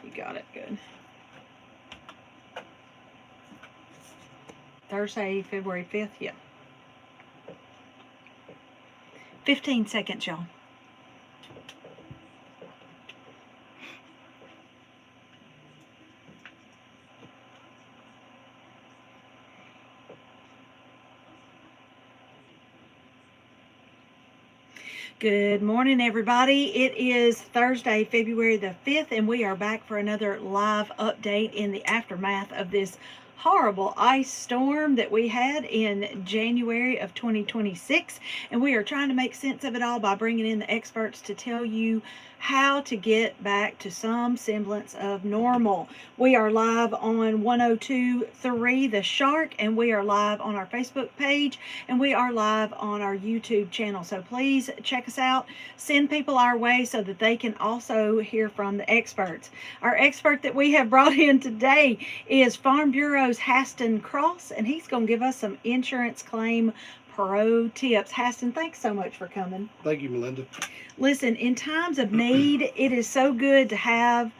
You got it. Good. Thursday, February 5th. Yeah. 15 seconds, y'all. Good morning, everybody. It is Thursday, February the 5th, and we are back for another live update in the aftermath of this horrible ice storm that we had in January of 2026. And we are trying to make sense of it all by bringing in the experts to tell you how to get back to some semblance of normal. We are live on 102.3 The Shark, and we are live on our Facebook page, and we are live on our YouTube channel. So please check us out. Send people our way so that they can also hear from the experts. Our expert that we have brought in today is Farm Bureau's Haston Cross, and he's going to give us some insurance claim pro tips. Haston, thanks so much for coming. Thank you, Melinda. Listen, in times of need, it is so good to have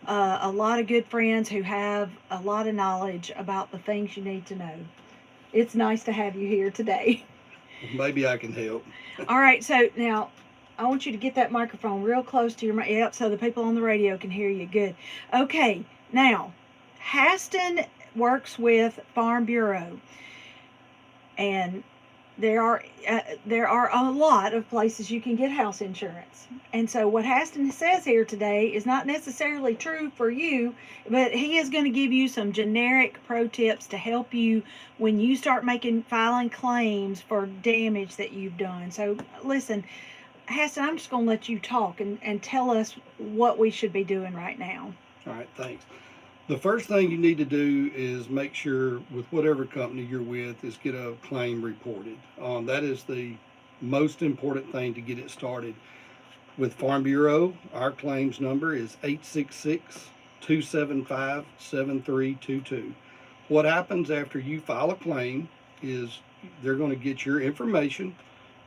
a lot of good friends who have a lot of knowledge about the things you need to know. It's nice to have you here today. Maybe I can help. All right, so now I want you to get that microphone real close to your mouth. Yep, so the people on the radio can hear you. Good. Okay, now Haston works with Farm Bureau, and there are a lot of places you can get house insurance. And so what Haston says here today is not necessarily true for you, but he is going to give you some generic pro tips to help you when you start filing claims for damage that you've done. So listen, Haston, I'm just going to let you talk and tell us what we should be doing right now. All right, thanks. The first thing you need to do is make sure with whatever company you're with is get a claim reported. That is the most important thing to get it started. With Farm Bureau, our claims number is 866-275-7322. What happens after you file a claim is they're going to get your information,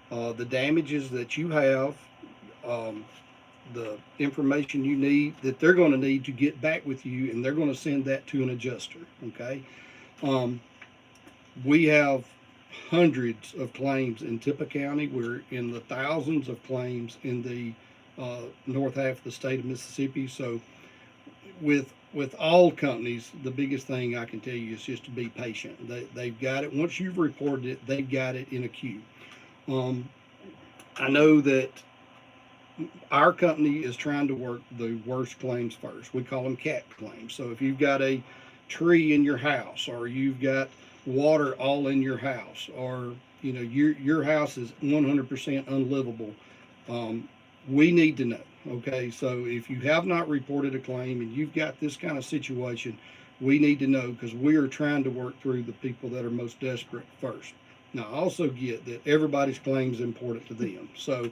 the damages that you have, the information you need that they're going to need to get back with you, and they're going to send that to an adjuster. Okay. We have hundreds of claims in Tippah County. We're in the thousands of claims in the north half of the state of Mississippi. So with all companies, the biggest thing I can tell you is just to be patient. They've got it. Once you've reported it, they've got it in a queue. I know that our company is trying to work the worst claims first. We call them cat claims. So if you've got a tree in your house, or you've got water all in your house, or your house is 100% unlivable, we need to know. Okay, so if you have not reported a claim and you've got this kind of situation, we need to know, because we are trying to work through the people that are most desperate first. Now, I also get that everybody's claim is important to them. So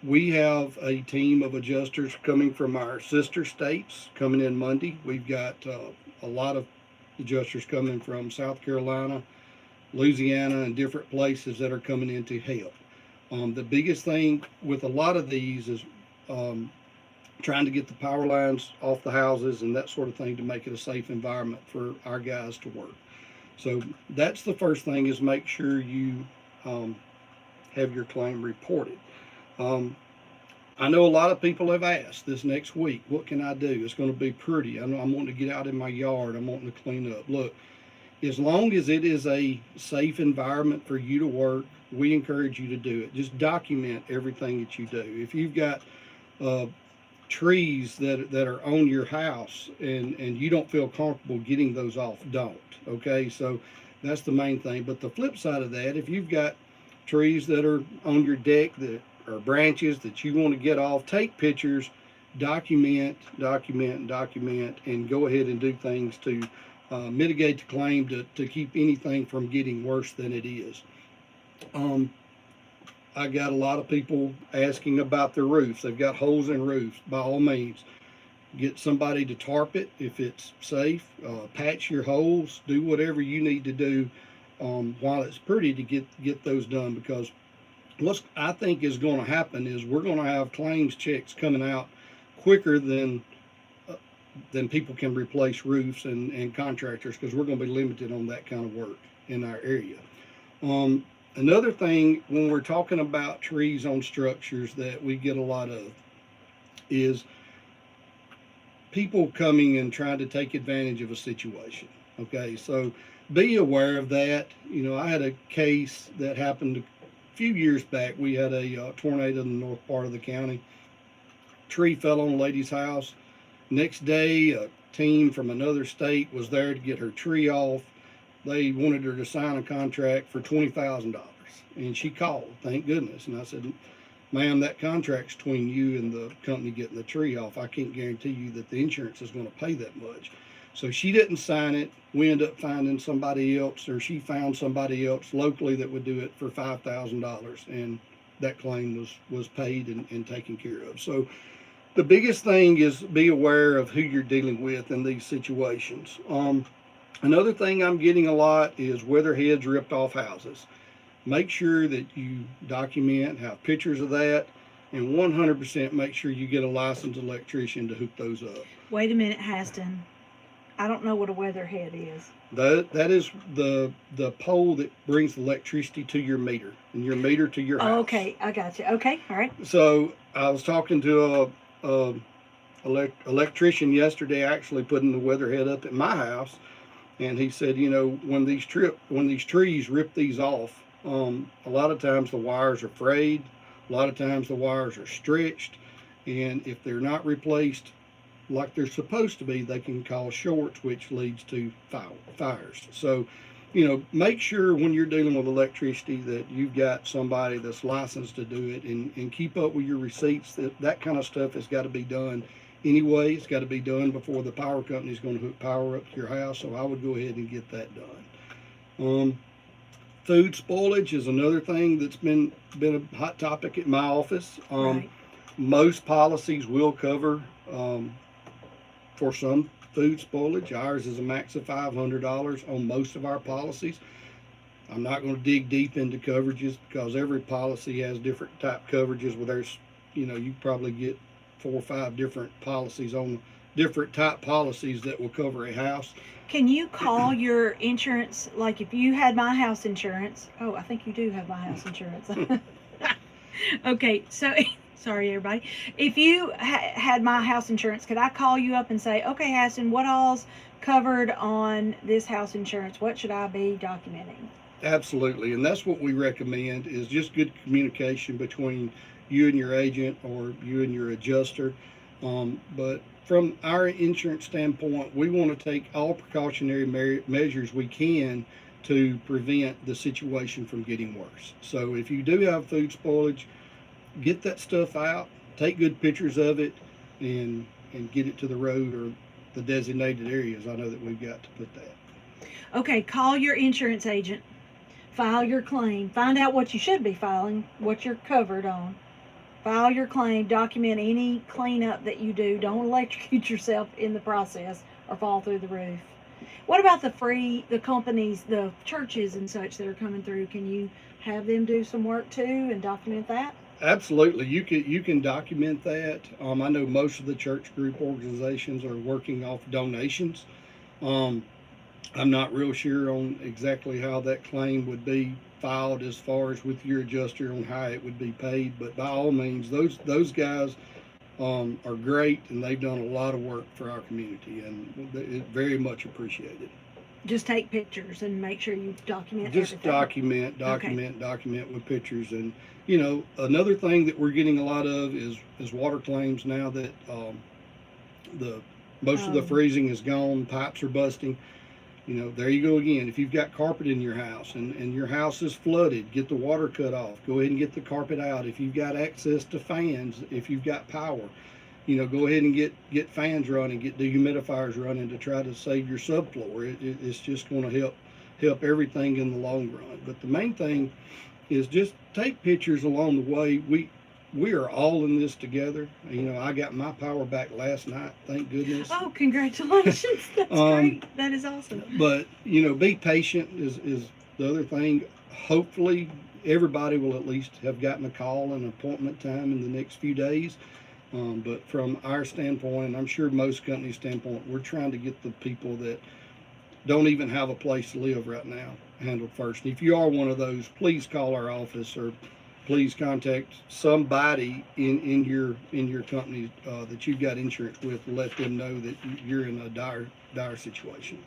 we have a team of adjusters coming from our sister states coming in Monday. We've got a lot of adjusters coming from South Carolina, Louisiana, and different places that are coming in to help. The biggest thing with a lot of these is trying to get the power lines off the houses and that sort of thing to make it a safe environment for our guys to work. So that's the first thing, is make sure you have your claim reported. I know a lot of people have asked this next week, what can I do? It's going to be pretty. I'm wanting to get out in my yard. I'm wanting to clean up. Look, as long as it is a safe environment for you to work, we encourage you to do it. Just document everything that you do. If you've got trees that are on your house and you don't feel comfortable getting those off, don't. Okay, so that's the main thing. But the flip side of that, if you've got trees that are on your deck that or branches that you want to get off, take pictures, document, and go ahead and do things to mitigate the claim, to keep anything from getting worse than it is. I got a lot of people asking about their roofs. They've got holes in roofs. By all means, get somebody to tarp it if it's safe. Patch your holes. Do whatever you need to do while it's pretty to get those done, because what I think is going to happen is we're going to have claims checks coming out quicker than then people can replace roofs and contractors, because we're going to be limited on that kind of work in our area. Another thing when we're talking about trees on structures that we get a lot of is people coming and trying to take advantage of a situation. Okay, so be aware of that. I had a case that happened a few years back. We had a tornado in the north part of the county. Tree fell on a lady's house. Next day, a team from another state was there to get her tree off. They wanted her to sign a contract for $20,000, and she called. Thank goodness. And I said, "Ma'am, that contract's between you and the company getting the tree off. I can't guarantee you that the insurance is going to pay that much." So she didn't sign it. We ended up finding somebody else, or she found somebody else locally that would do it for $5,000, and that claim was paid and taken care of. So the biggest thing is be aware of who you're dealing with in these situations. Another thing I'm getting a lot is weatherheads ripped off houses. Make sure that you document, have pictures of that, and 100% make sure you get a licensed electrician to hook those up. Wait a minute, Haston. I don't know what a weatherhead is. That is the pole that brings electricity to your meter, and your meter to your house. Oh, okay, I got you. Okay, all right. So I was talking to a electrician yesterday, actually putting the weatherhead up at my house, and he said, when these trees rip these off, a lot of times the wires are frayed, a lot of times the wires are stretched, and if they're not replaced like they're supposed to be, they can cause shorts, which leads to fires. So, make sure when you're dealing with electricity that you've got somebody that's licensed to do it, and keep up with your receipts. That kind of stuff has got to be done anyway. It's got to be done before the power company is going to hook power up to your house. So I would go ahead and get that done. Food spoilage is another thing that's been a hot topic at my office. Right. Most policies will cover for some food spoilage. Ours is a max of $500 on most of our policies. I'm not going to dig deep into coverages, because every policy has different type coverages. Where there's, you probably get 4 or 5 different policies on different type policies that will cover a house. Can you call your insurance, like if you had my house insurance? Oh, I think you do have my house insurance. Okay, so sorry everybody. If you had my house insurance, could I call you up and say, okay, Haston, what all's covered on this house insurance? What should I be documenting? Absolutely, and that's what we recommend, is just good communication between you and your agent, or you and your adjuster. But from our insurance standpoint, we want to take all precautionary measures we can to prevent the situation from getting worse. So if you do have food spoilage, get that stuff out, take good pictures of it, and get it to the road or the designated areas. I know that we've got to put that. Okay, call your insurance agent, file your claim, find out what you should be filing, what you're covered on. File your claim, document any cleanup that you do. Don't electrocute yourself in the process or fall through the roof. What about the companies, the churches and such that are coming through? Can you have them do some work too and document that? Absolutely, you can document that. I know most of the church group organizations are working off donations. I'm not real sure on exactly how that claim would be filed as far as with your adjuster on how it would be paid, but by all means, those guys are great, and they've done a lot of work for our community, and it's very much appreciated. Just take pictures and make sure you document Just everything. document with pictures. And another thing that we're getting a lot of is water claims now that most of the freezing is gone, pipes are busting. There you go again. If you've got carpet in your house and your house is flooded, get the water cut off. Go ahead and get the carpet out. If you've got access to fans, if you've got power, go ahead and get fans running, get dehumidifiers running to try to save your subfloor. It's just going to help everything in the long run. But the main thing is just take pictures along the way. We are all in this together. I got my power back last night, thank goodness. Oh, congratulations. That's great. That is awesome. But, be patient is the other thing. Hopefully, everybody will at least have gotten a call and appointment time in the next few days. But from our standpoint, and I'm sure most companies' standpoint, we're trying to get the people that don't even have a place to live right now handled first. And if you are one of those, please call our office or please contact somebody in your company that you've got insurance with. Let them know that you're in a dire situation.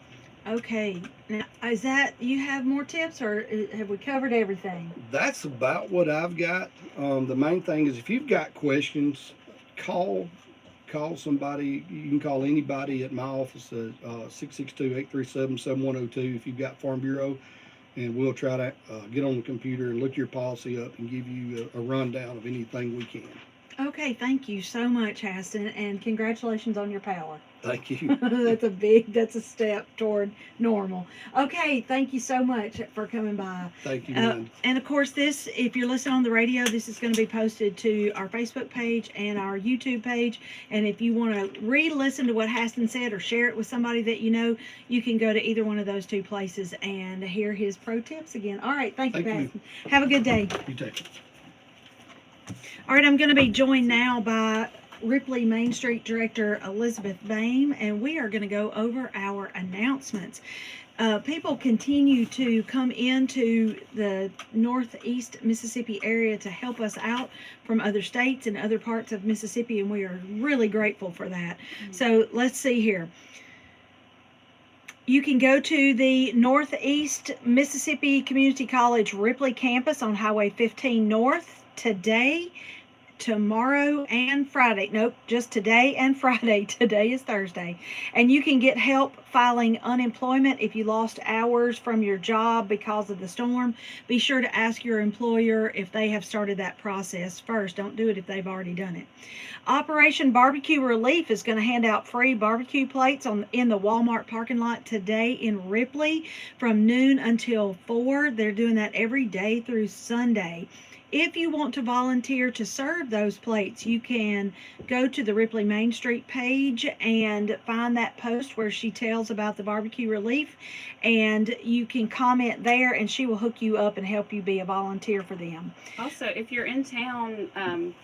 Okay. Now, is that you have more tips, or have we covered everything? That's about what I've got. The main thing is if you've got questions, call somebody. You can call anybody at my office at 662-837-7102 if you've got Farm Bureau, and we'll try to get on the computer and look your policy up and give you a rundown of anything we can. Okay, thank you so much, Haston, and congratulations on your power. Thank you. That's a step toward normal. Okay, thank you so much for coming by. Thank you, man. And of course, if you're listening on the radio, this is going to be posted to our Facebook page and our YouTube page. And if you want to re-listen to what Haston said or share it with somebody that you know, you can go to either one of those two places and hear his pro tips again. All right, thank you, Haston. Have a good day. You take it. All right, I'm going to be joined now by Ripley Main Street Director Elizabeth Boehm, and we are going to go over our announcements. People continue to come into the Northeast Mississippi area to help us out from other states and other parts of Mississippi, and we are really grateful for that. Mm-hmm. So let's see here. You can go to the Northeast Mississippi Community College Ripley campus on Highway 15 North today, tomorrow, and Friday. Nope, just today and Friday. Today is Thursday. And you can get help filing unemployment if you lost hours from your job because of the storm. Be sure to ask your employer if they have started that process first. Don't do it if they've already done it. Operation Barbecue Relief is going to hand out free barbecue plates in the Walmart parking lot today in Ripley from noon until 4. They're doing that every day through Sunday. If you want to volunteer to serve those plates, you can go to the Ripley Main Street page and find that post where she tells about the barbecue relief, and you can comment there and she will hook you up and help you be a volunteer for them. Also, if you're in town and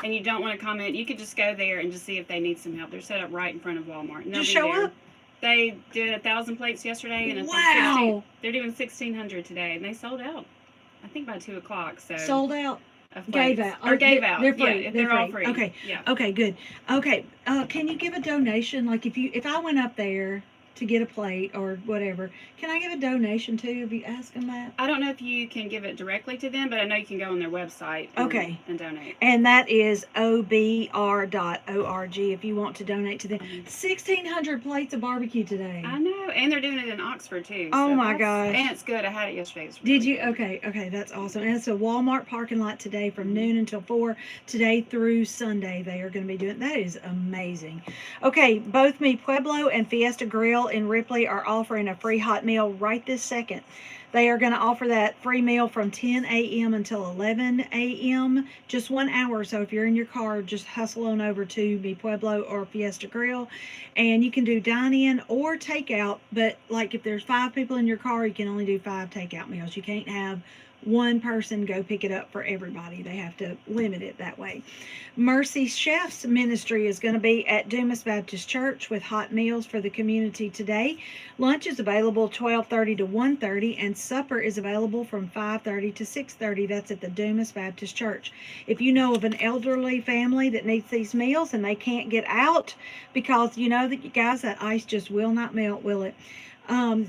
you don't want to comment, you could just go there and just see if they need some help. They're set up right in front of Walmart. Just show up. They did 1,000 plates yesterday, and wow. They're doing 1,600 today, and they sold out. I think by 2 o'clock. So sold out. Gave out. Or gave out. They're free. Yeah, they're all free. Okay. Yeah. Okay. Good. Okay. Can you give a donation? Like if I went up there to get a plate or whatever, can I give a donation too? Have you asked them that? I don't know if you can give it directly to them, but I know you can go on their website and donate. And that is obr.org if you want to donate to them. 1,600 plates of barbecue today. I know, and they're doing it in Oxford too. Oh so my gosh. And it's good. I had it yesterday. Did you? Okay, that's awesome. And it's a Walmart parking lot today from noon until 4, today through Sunday. They are going to be doing that. Is amazing. Okay, both Mi Pueblo and Fiesta Grill in Ripley are offering a free hot meal right this second. They are going to offer that free meal from 10 a.m. until 11 a.m. just 1 hour. So if you're in your car, just hustle on over to Mi Pueblo or Fiesta Grill, and you can do dine-in or takeout. But like if there's 5 people in your car, you can only do 5 takeout meals. You can't have one person go pick it up for everybody. They have to limit it that way. Mercy Chef's ministry is going to be at Dumas Baptist Church with hot meals for the community today. Lunch is available 12:30 to 1:30, and supper is available from 5:30 to 6:30. That's at the Dumas Baptist Church. If you know of an elderly family that needs these meals and they can't get out because you know that, you guys, that ice just will not melt, will it?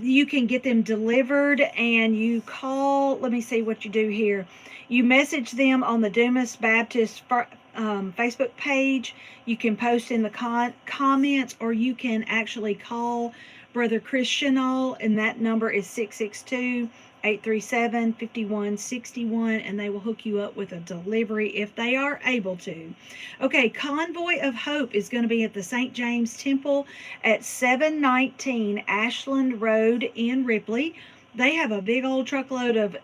You can get them delivered, and you call, let me see what you do here. You message them on the Dumas Baptist Facebook page. You can post in the comments, or you can actually call Brother Chris Chenal, and that number is 662-837-5161, and they will hook you up with a delivery if they are able to. Okay, Convoy of Hope is going to be at the St. James Temple at 719 Ashland Road in Ripley. They have a big old truckload of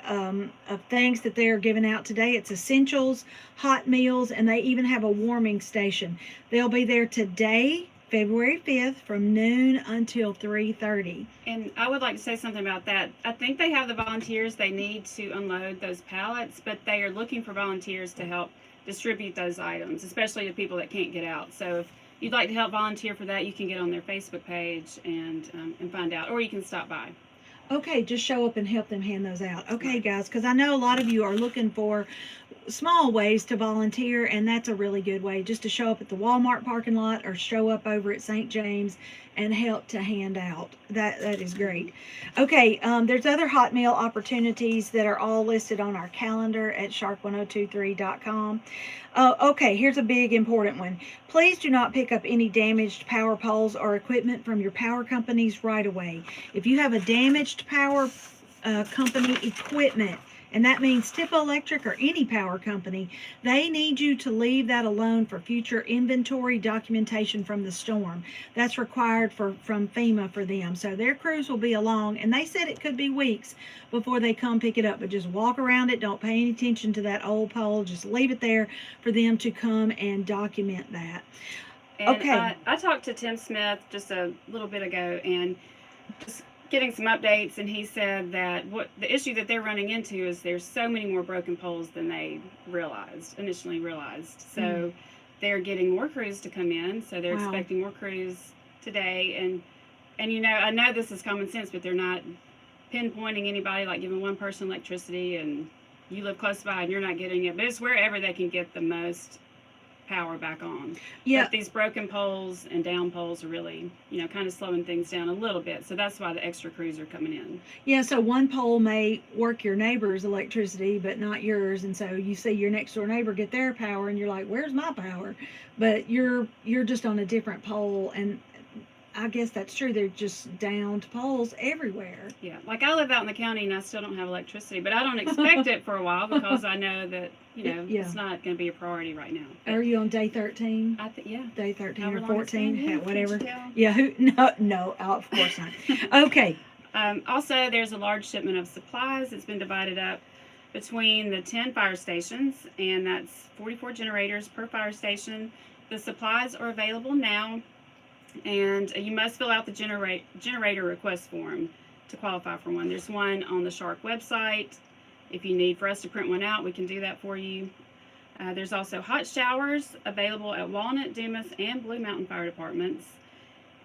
things that they're giving out today. It's essentials, hot meals, and they even have a warming station. They'll be there today, February 5th, from noon until 3:30. And I would like to say something about that. I think they have the volunteers they need to unload those pallets, but they are looking for volunteers to help distribute those items, especially to people that can't get out. So if you'd like to help volunteer for that, you can get on their Facebook page and find out, or you can stop by. Okay, just show up and help them hand those out. Okay, Right. guys, because I know a lot of you are looking for small ways to volunteer, and that's a really good way, just to show up at the Walmart parking lot or show up over at St. James and help to hand out. That is great. Okay, there's other hot meal opportunities that are all listed on our calendar at shark1023.com. Okay, here's a big important one. Please do not pick up any damaged power poles or equipment from your power companies right away. If you have a damaged power company equipment, and that means Tipa Electric or any power company, they need you to leave that alone for future inventory documentation from the storm. That's required from FEMA for them. So their crews will be along, and they said it could be weeks before they come pick it up, but just walk around it. Don't pay any attention to that old pole. Just leave it there for them to come and document that. And Okay. I talked to Tim Smith just a little bit ago, and just getting some updates, and he said that what the issue that they're running into is there's so many more broken poles than they initially realized. So they're getting more crews to come in, so they're expecting more crews today. And I know this is common sense, but they're not pinpointing anybody, like giving one person electricity and you live close by and you're not getting it, but it's wherever they can get the most power back on. Yeah. But these broken poles and down poles are really, kind of slowing things down a little bit. So that's why the extra crews are coming in. Yeah, so one pole may work your neighbor's electricity, but not yours. And so you see your next door neighbor get their power and you're like, where's my power? But you're just on a different pole, and I guess that's true. They're just downed poles everywhere. Yeah, like I live out in the county and I still don't have electricity, but I don't expect it for a while because I know that, it's not going to be a priority right now. But are you on day 13? I think, yeah. Day 13 However or long it's 14, been, yeah, whatever. can't you tell? Yeah, no, of course not. Okay. Also, there's a large shipment of supplies. It's been divided up between the 10 fire stations, and that's 44 generators per fire station. The supplies are available now, and you must fill out the generator request form to qualify for one. There's one on the Shark website. If you need for us to print one out, we can do that for you. There's also hot showers available at Walnut, Dumas, and Blue Mountain Fire Departments.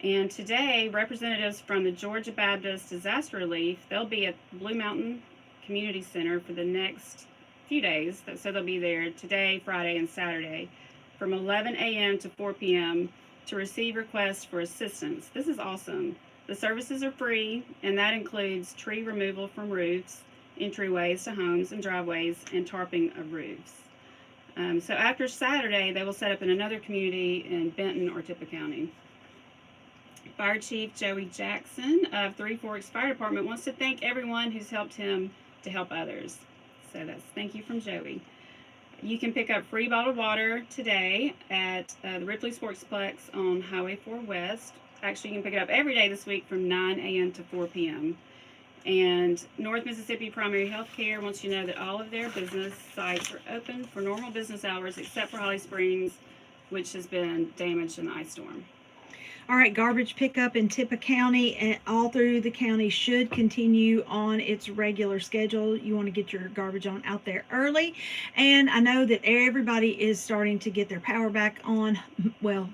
And today, representatives from the Georgia Baptist Disaster Relief, they'll be at Blue Mountain Community Center for the next few days. So they'll be there today, Friday, and Saturday from 11 a.m. to 4 p.m. to receive requests for assistance. This is awesome. The services are free, and that includes tree removal from roofs, entryways to homes and driveways, and tarping of roofs. So after Saturday, they will set up in another community in Benton or Tippah County. Fire Chief Joey Jackson of Three Forks Fire Department wants to thank everyone who's helped him to help others. So that's thank you from Joey. You can pick up free bottled water today at the Ripley Sportsplex on Highway 4 West. Actually, you can pick it up every day this week from 9 a.m. to 4 p.m. And North Mississippi Primary Health Care wants you to know that all of their business sites are open for normal business hours except for Holly Springs, which has been damaged in the ice storm. All right, garbage pickup in Tippah County and all through the county should continue on its regular schedule. You want to get your garbage on out there early. And I know that everybody is starting to get their power back on. Well,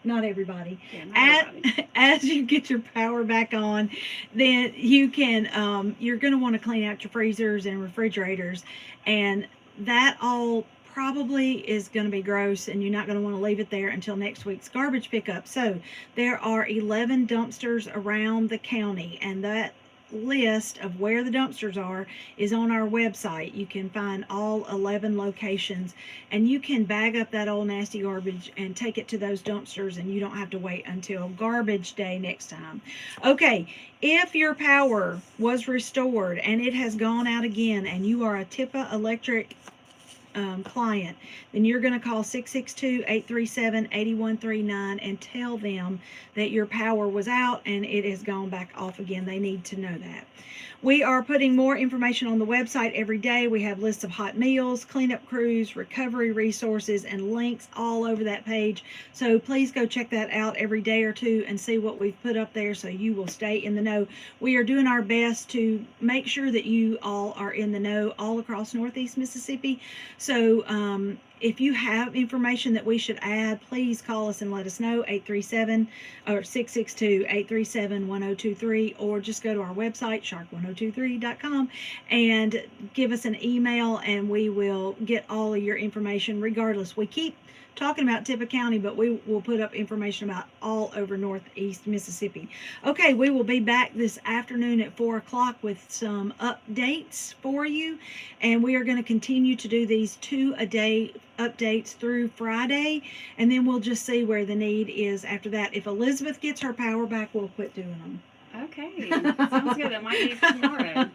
not everybody. Yeah, not everybody. As you get your power back on, then you can, you're going to want to clean out your freezers and refrigerators. And that all probably is going to be gross, and you're not going to want to leave it there until next week's garbage pickup. So there are 11 dumpsters around the county, and that list of where the dumpsters are is on our website. You can find all 11 locations, and you can bag up that old nasty garbage and take it to those dumpsters, and you don't have to wait until garbage day next time. Okay, if your power was restored and it has gone out again and you are a Tippah Electric client, then you're going to call 662-837-8139 and tell them that your power was out and it has gone back off again. They need to know that. We are putting more information on the website every day. We have lists of hot meals, cleanup crews, recovery resources, and links all over that page. So please go check that out every day or two and see what we've put up there so you will stay in the know. We are doing our best to make sure that you all are in the know all across Northeast Mississippi. So if you have information that we should add, please call us and let us know. 837 or 662-837-1023, or just go to our website, shark1023.com, and give us an email, and we will get all of your information regardless. We keep talking about Tippah County, but we will put up information about all over Northeast Mississippi. Okay, we will be back this afternoon at 4 o'clock with some updates for you, and we are going to continue to do these 2-a-day updates through Friday, and then we'll just see where the need is after that. If Elizabeth gets her power back, we'll quit doing them. Okay, sounds good. That might be tomorrow.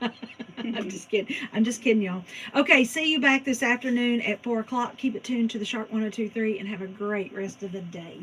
I'm just kidding. I'm just kidding, y'all. Okay, see you back this afternoon at 4 o'clock. Keep it tuned to the Shark 1023 and have a great rest of the day.